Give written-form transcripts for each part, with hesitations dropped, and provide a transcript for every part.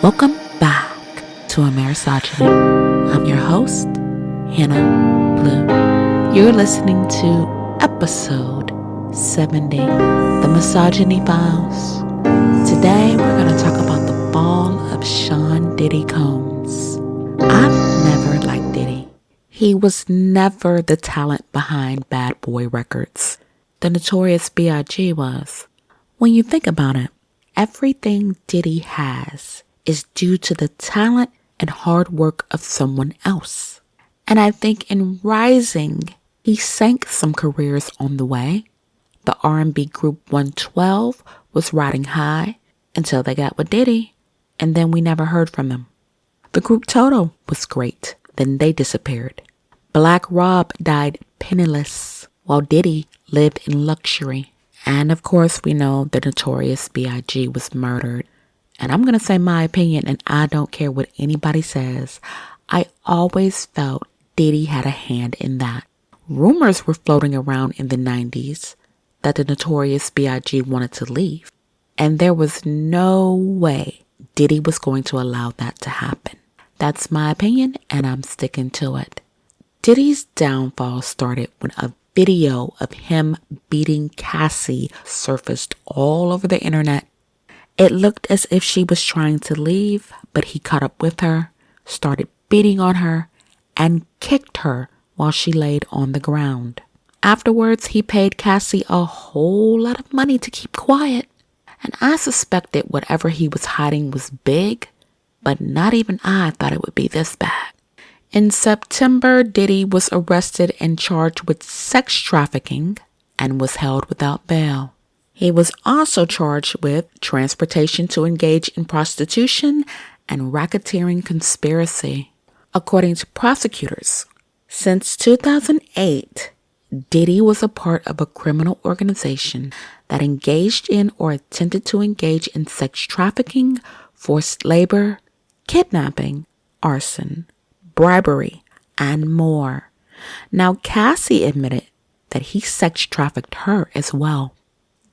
Welcome back to a Misogyny. I'm your host, Hannah Blue. You're listening to episode 70, The Misogyny Files. Today, we're going to talk about the fall of Sean Diddy Combs. I've never liked Diddy. He was never the talent behind Bad Boy Records. The Notorious B.I.G. was. When you think about it, everything Diddy has is due to the talent and hard work of someone else. And I think in rising, he sank some careers on the way. The R&B group 112 was riding high until they got with Diddy, and then we never heard from them. The group Toto was great, then they disappeared. Black Rob died penniless, while Diddy lived in luxury. And of course, we know the Notorious B.I.G. was murdered. And I'm going to say my opinion, and I don't care what anybody says. I always felt Diddy had a hand in that. Rumors were floating around in the 90s that the Notorious B.I.G. wanted to leave. And there was no way Diddy was going to allow that to happen. That's my opinion, and I'm sticking to it. Diddy's downfall started when a video of him beating Cassie surfaced all over the internet. It looked as if she was trying to leave, but he caught up with her, started beating on her, and kicked her while she laid on the ground. Afterwards, he paid Cassie a whole lot of money to keep quiet, and I suspected whatever he was hiding was big, but not even I thought it would be this bad. In September, Diddy was arrested and charged with sex trafficking and was held without bail. He was also charged with transportation to engage in prostitution and racketeering conspiracy. According to prosecutors, since 2008, Diddy was a part of a criminal organization that engaged in or attempted to engage in sex trafficking, forced labor, kidnapping, arson, bribery, and more. Now, Cassie admitted that he sex trafficked her as well.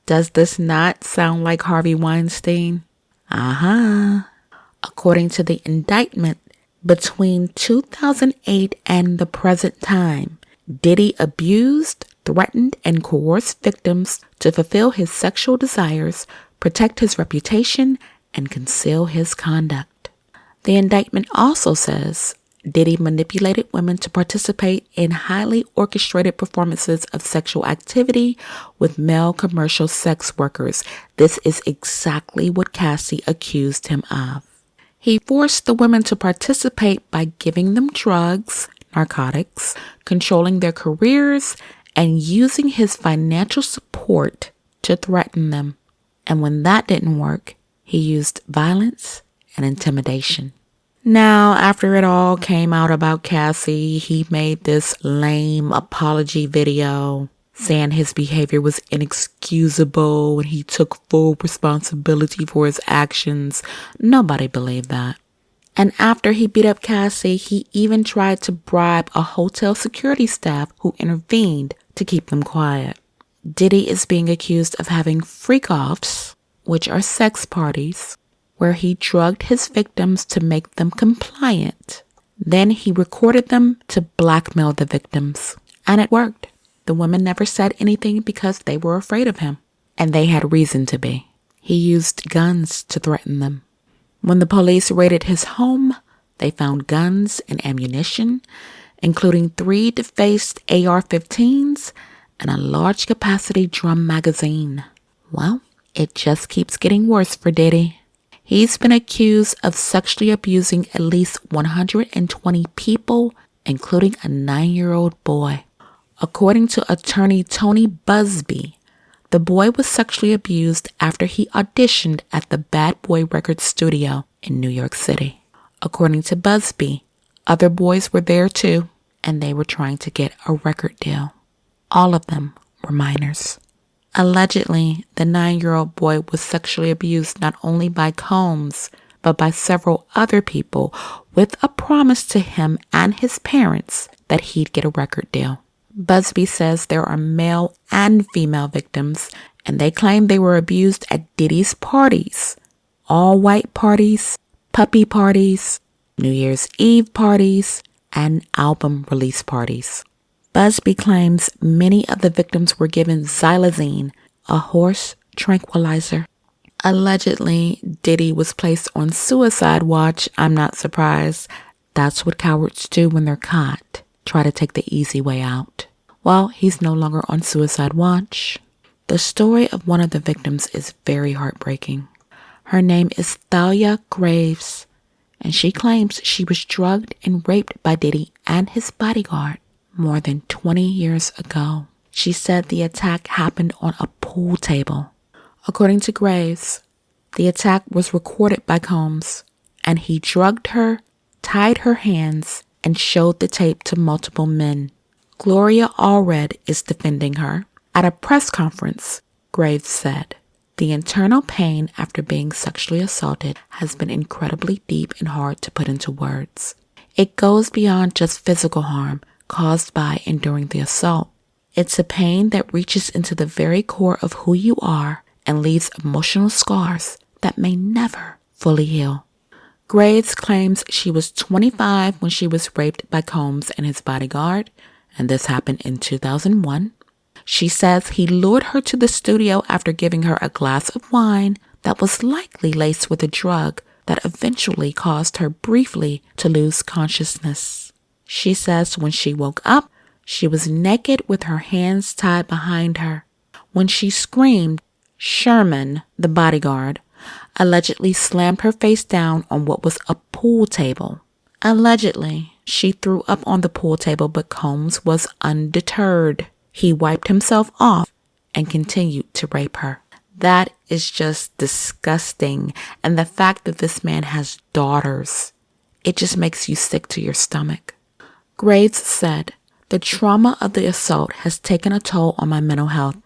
Does this not sound like Harvey Weinstein? According to the indictment, between 2008 and the present time, Diddy abused, threatened, and coerced victims to fulfill his sexual desires, protect his reputation, and conceal his conduct. The indictment also says Diddy manipulated women to participate in highly orchestrated performances of sexual activity with male commercial sex workers. This is exactly what Cassie accused him of. He forced the women to participate by giving them drugs, narcotics, controlling their careers, and using his financial support to threaten them. And when that didn't work, he used violence and intimidation. Now, after it all came out about Cassie, he made this lame apology video saying his behavior was inexcusable and he took full responsibility for his actions. Nobody believed that. And after he beat up Cassie, he even tried to bribe a hotel security staff who intervened to keep them quiet. Diddy is being accused of having freak-offs, which are sex parties, where he drugged his victims to make them compliant. Then he recorded them to blackmail the victims. And it worked. The women never said anything because they were afraid of him. And they had reason to be. He used guns to threaten them. When the police raided his home, they found guns and ammunition, including 3 defaced AR-15s and a large capacity drum magazine. Well, it just keeps getting worse for Diddy. He's been accused of sexually abusing at least 120 people, including a 9-year-old boy. According to attorney Tony Busby, the boy was sexually abused after he auditioned at the Bad Boy Records studio in New York City. According to Busby, other boys were there too, and they were trying to get a record deal. All of them were minors. Allegedly, the 9-year-old boy was sexually abused not only by Combs, but by several other people with a promise to him and his parents that he'd get a record deal. Busby says there are male and female victims, and they claim they were abused at Diddy's parties. All white parties, puppy parties, New Year's Eve parties, and album release parties. Busby claims many of the victims were given xylazine, a horse tranquilizer. Allegedly, Diddy was placed on suicide watch. I'm not surprised. That's what cowards do when they're caught. Try to take the easy way out. Well, he's no longer on suicide watch. The story of one of the victims is very heartbreaking. Her name is Thalia Graves, and she claims she was drugged and raped by Diddy and his bodyguard more than 20 years ago. She said the attack happened on a pool table. According to Graves, the attack was recorded by Combs, and he drugged her, tied her hands, and showed the tape to multiple men. Gloria Allred is defending her. At a press conference, Graves said, "The internal pain after being sexually assaulted has been incredibly deep and hard to put into words. It goes beyond just physical harm caused by enduring the assault. It's a pain that reaches into the very core of who you are and leaves emotional scars that may never fully heal." Graves claims she was 25 when she was raped by Combs and his bodyguard, and this happened in 2001. She says he lured her to the studio after giving her a glass of wine that was likely laced with a drug that eventually caused her briefly to lose consciousness. She says when she woke up, she was naked with her hands tied behind her. When she screamed, Sherman, the bodyguard, allegedly slammed her face down on what was a pool table. Allegedly, she threw up on the pool table, but Combs was undeterred. He wiped himself off and continued to rape her. That is just disgusting. And the fact that this man has daughters, it just makes you sick to your stomach. Graves said, "The trauma of the assault has taken a toll on my mental health.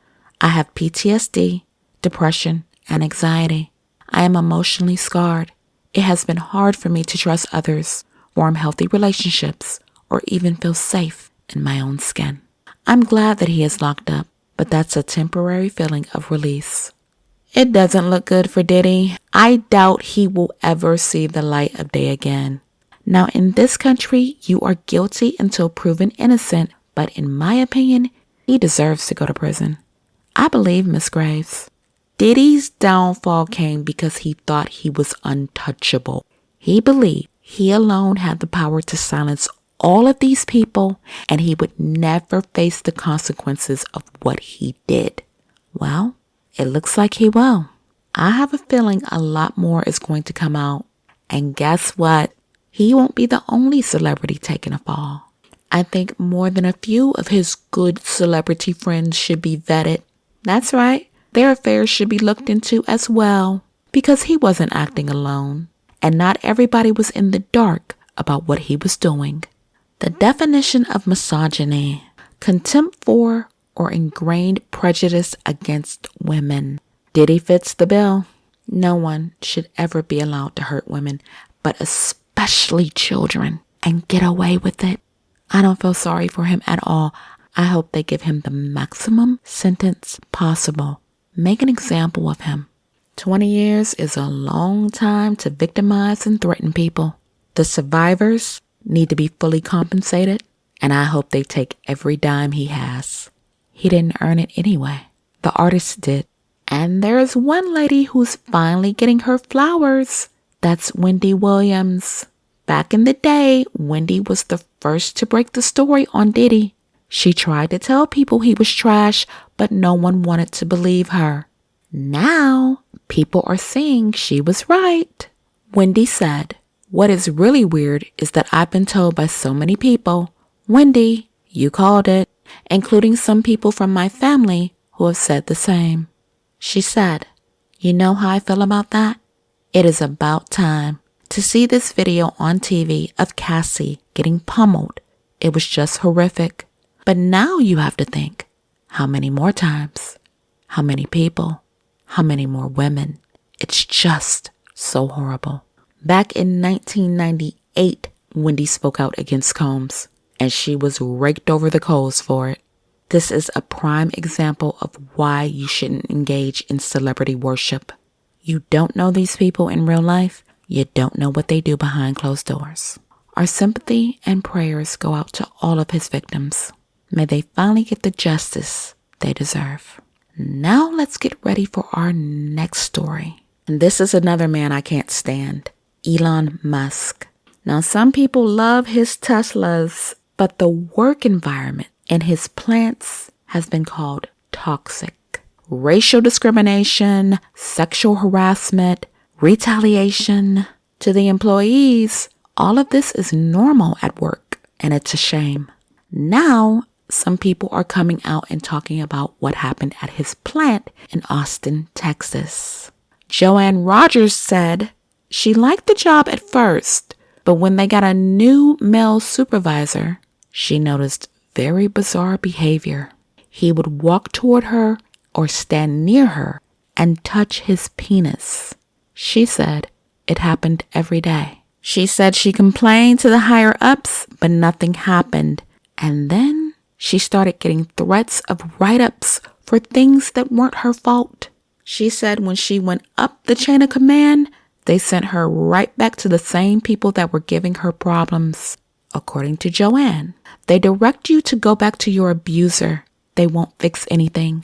I have PTSD, depression, and anxiety. I am emotionally scarred. It has been hard for me to trust others, form healthy relationships, or even feel safe in my own skin." I'm glad that he is locked up, but that's a temporary feeling of release. It doesn't look good for Diddy. I doubt he will ever see the light of day again. Now, in this country, you are guilty until proven innocent, but in my opinion, he deserves to go to prison. I believe Miss Graves. Diddy's downfall came because he thought he was untouchable. He believed he alone had the power to silence all of these people, and he would never face the consequences of what he did. Well, it looks like he will. I have a feeling a lot more is going to come out. And guess what? He won't be the only celebrity taking a fall. I think more than a few of his good celebrity friends should be vetted. That's right. Their affairs should be looked into as well, because he wasn't acting alone, and not everybody was in the dark about what he was doing. The definition of misogyny: contempt for or ingrained prejudice against women. Diddy fits the bill. No one should ever be allowed to hurt women, but especially children, and get away with it. I don't feel sorry for him at all. I hope they give him the maximum sentence possible. Make an example of him. 20 years is a long time to victimize and threaten people. The survivors need to be fully compensated, and I hope they take every dime he has. He didn't earn it anyway. The artist did. And there's one lady who's finally getting her flowers. That's Wendy Williams. Back in the day, Wendy was the first to break the story on Diddy. She tried to tell people he was trash, but no one wanted to believe her. Now, people are saying she was right. Wendy said, "What is really weird is that I've been told by so many people, 'Wendy, you called it,' including some people from my family who have said the same." She said, "You know how I feel about that? It is about time to see this video on TV of Cassie getting pummeled. It was just horrific. But now you have to think, how many more times? How many people? How many more women? It's just so horrible." Back in 1998, Wendy spoke out against Combs, and she was raked over the coals for it. This is a prime example of why you shouldn't engage in celebrity worship. You don't know these people in real life, You don't know what they do behind closed doors. Our sympathy and prayers go out to all of his victims. May they finally get the justice they deserve. Now let's get ready for our next story. And this is another man I can't stand, Elon Musk. Now, some people love his Teslas, but the work environment in his plants has been called toxic. Racial discrimination, sexual harassment, retaliation to the employees, all of this is normal at work, and it's a shame. Now, some people are coming out and talking about what happened at his plant in Austin, Texas. Joanne Rogers said she liked the job at first, but when they got a new male supervisor, she noticed very bizarre behavior. He would walk toward her or stand near her and touch his penis. She said it happened every day. She said she complained to the higher-ups, but nothing happened. And then she started getting threats of write-ups for things that weren't her fault. She said when she went up the chain of command, they sent her right back to the same people that were giving her problems. According to Joanne, they direct you to go back to your abuser. They won't fix anything.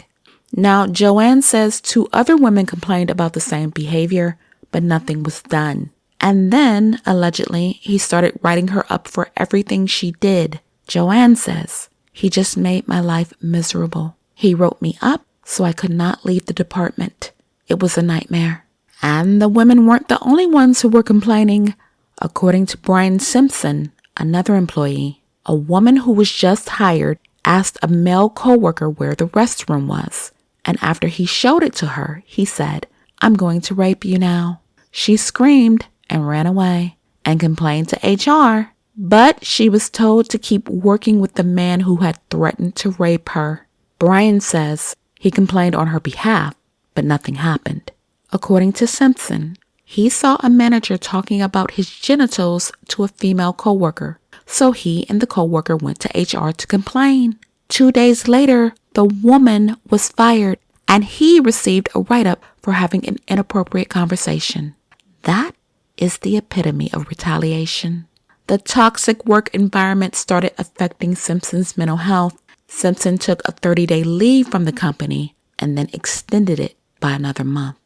Now, Joanne says 2 other women complained about the same behavior, but nothing was done. And then, allegedly, he started writing her up for everything she did. Joanne says, he just made my life miserable. He wrote me up so I could not leave the department. It was a nightmare. And the women weren't the only ones who were complaining. According to Brian Simpson, another employee, a woman who was just hired asked a male coworker where the restroom was. And after he showed it to her, he said, "I'm going to rape you now." She screamed and ran away and complained to HR, but she was told to keep working with the man who had threatened to rape her. Brian says he complained on her behalf, but nothing happened. According to Simpson, he saw a manager talking about his genitals to a female coworker, so he and the coworker went to HR to complain. 2 days later, the woman was fired, and he received a write-up for having an inappropriate conversation. That is the epitome of retaliation. The toxic work environment started affecting Simpson's mental health. Simpson took a 30-day leave from the company and then extended it by another month.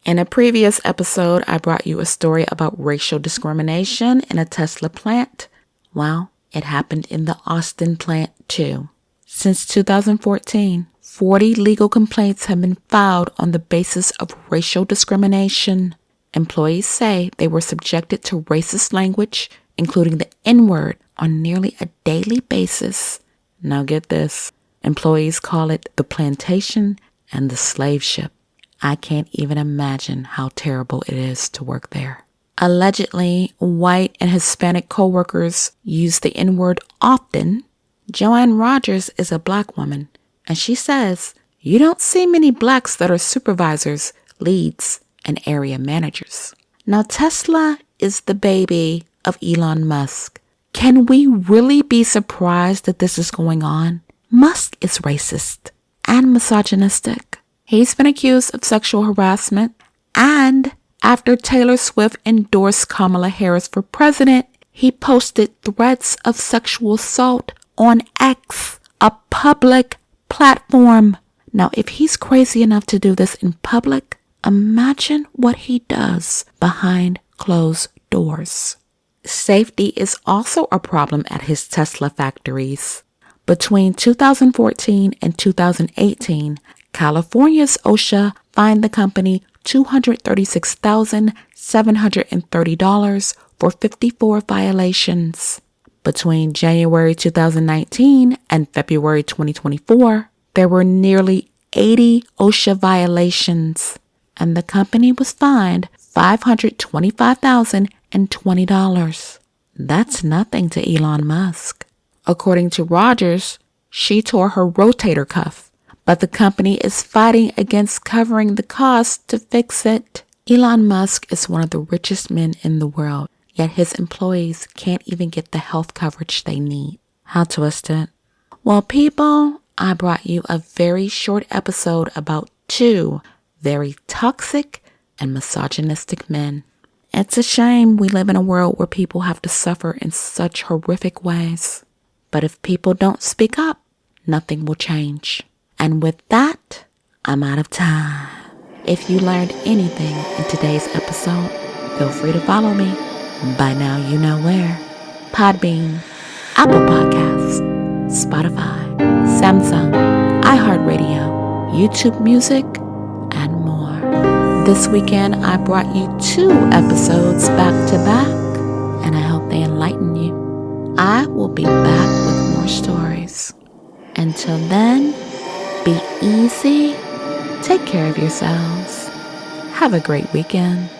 In a previous episode, I brought you a story about racial discrimination in a Tesla plant. Well, it happened in the Austin plant too. Since 2014, 40 legal complaints have been filed on the basis of racial discrimination. Employees say they were subjected to racist language, including the N-word, on nearly a daily basis. Now get this. Employees call it the plantation and the slave ship. I can't even imagine how terrible it is to work there. Allegedly, white and Hispanic coworkers use the N-word often. Joanne Rogers is a black woman, and she says, you don't see many blacks that are supervisors, leads, and area managers. Now, Tesla is the baby of Elon Musk. Can we really be surprised that this is going on? Musk is racist and misogynistic. He's been accused of sexual harassment, and after Taylor Swift endorsed Kamala Harris for president, he posted threats of sexual assault on X, a public platform. Now, if he's crazy enough to do this in public, imagine what he does behind closed doors. Safety is also a problem at his Tesla factories. Between 2014 and 2018, California's OSHA fined the company $236,730 for 54 violations. Between January 2019 and February 2024, there were nearly 80 OSHA violations, and the company was fined $525,020. That's nothing to Elon Musk. According to Rogers, she tore her rotator cuff, but the company is fighting against covering the cost to fix it. Elon Musk is one of the richest men in the world, yet his employees can't even get the health coverage they need. How twisted. Well, people, I brought you a very short episode about 2 very toxic and misogynistic men. It's a shame we live in a world where people have to suffer in such horrific ways. But if people don't speak up, nothing will change. And with that, I'm out of time. If you learned anything in today's episode, feel free to follow me. By now you know where. Podbean, Apple Podcasts, Spotify, Samsung, iHeartRadio, YouTube Music, and more. This weekend I brought you 2 episodes back to back, and I hope they enlighten you. I will be back with more stories. Until then, be easy, take care of yourselves. Have a great weekend.